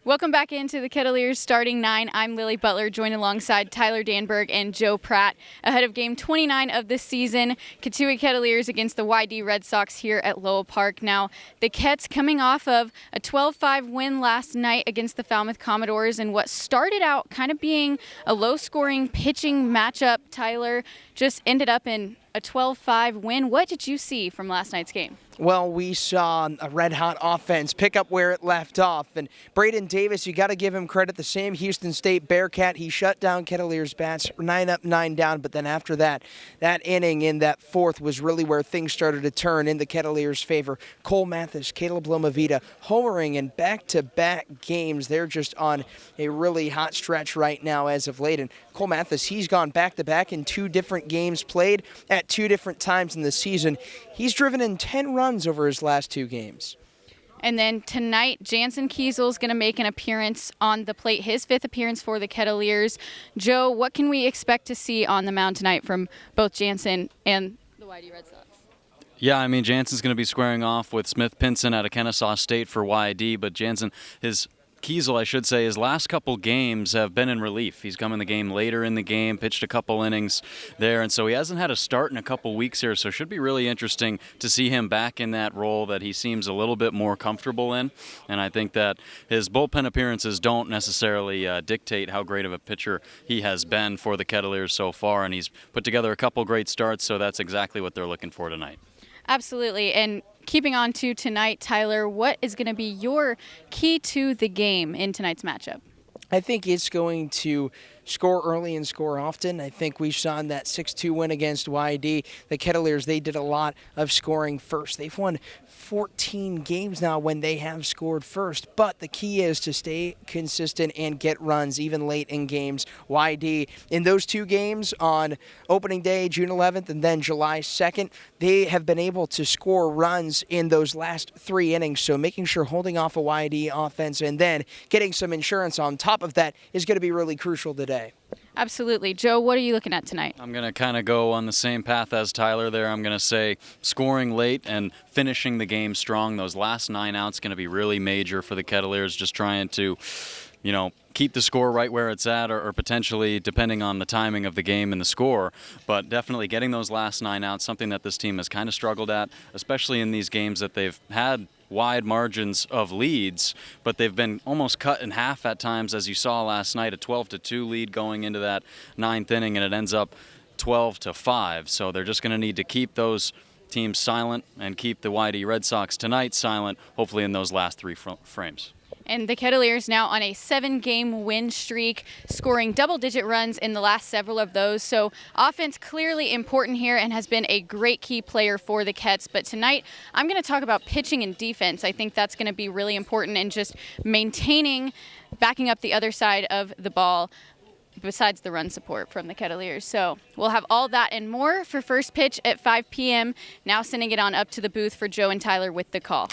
Welcome back into the Kettleers Starting 9. I'm Lily Butler, joined alongside Tyler Danberg and Joe Pratt ahead of Game 29 of this season. Cotuit Kettleers against the Y-D Red Sox here at Lowell Park. Now, the Kets coming off of a 12-5 win last night against the Falmouth Commodores, and what started out kind of being a low-scoring pitching matchup, Tyler, just ended up in a 12-5 win. What did you see from last night's game? Well, we saw a red-hot offense pick up where it left off. And Braden Davis, you got to give him credit. The same Houston State Bearcat, he shut down Kettleers' bats, 9 up, 9 down. But then after that inning in that fourth was really where things started to turn in the Kettleers' favor. Cole Mathis, Caleb Lomavita, homering in back-to-back games. They're just on a really hot stretch right now as of late. And Cole Mathis, he's gone back-to-back in 2 different games played at 2 different times in the season. He's driven in 10 runs over his last 2 games. And then tonight, Jansen Kiesel's going to make an appearance on the plate, his 5th appearance for the Kettleers. Joe, what can we expect to see on the mound tonight from both Jansen and the Y-D Red Sox? Yeah, I mean, Jansen's going to be squaring off with Smith Pinson out of Kennesaw State for Y-D, but Jansen, Kiesel, I should say, his last couple games have been in relief. He's come in the game later in the game, pitched a couple innings there, and so he hasn't had a start in a couple weeks here, so it should be really interesting to see him back in that role that he seems a little bit more comfortable in, and I think that his bullpen appearances don't necessarily dictate how great of a pitcher he has been for the Kettleers so far, and he's put together a couple great starts, so that's exactly what they're looking for tonight. Absolutely, and keeping on to tonight, Tyler, what is going to be your key to the game in tonight's matchup? I think it's going to score early and score often. I think we saw in that 6-2 win against Y-D, the Kettleers, they did a lot of scoring first. They've won 14 games now when they have scored first, but the key is to stay consistent and get runs even late in games. Y-D, in those 2 games on opening day, June 11th, and then July 2nd, they have been able to score runs in those last 3 innings, so making sure holding off a Y-D offense and then getting some insurance on top of that is going to be really crucial today. Absolutely. Joe, what are you looking at tonight? I'm going to kind of go on the same path as Tyler there. I'm going to say scoring late and finishing the game strong. Those last 9 outs going to be really major for the Kettleers, just trying to, keep the score right where it's at or potentially depending on the timing of the game and the score. But definitely getting those last 9 outs, something that this team has kind of struggled at, especially in these games that they've had wide margins of leads, but they've been almost cut in half at times, as you saw last night, a 12-2 lead going into that 9th inning, and it ends up 12-5. So they're just going to need to keep those teams silent and keep the Y-D Red Sox tonight silent, hopefully in those last 3 frames. And the Kettleers now on a 7-game win streak, scoring double-digit runs in the last several of those. So offense clearly important here and has been a great key player for the Kets. But tonight, I'm going to talk about pitching and defense. I think that's going to be really important in just maintaining, backing up the other side of the ball, besides the run support from the Kettleers. So we'll have all that and more for first pitch at 5 p.m. Now sending it on up to the booth for Joe and Tyler with the call.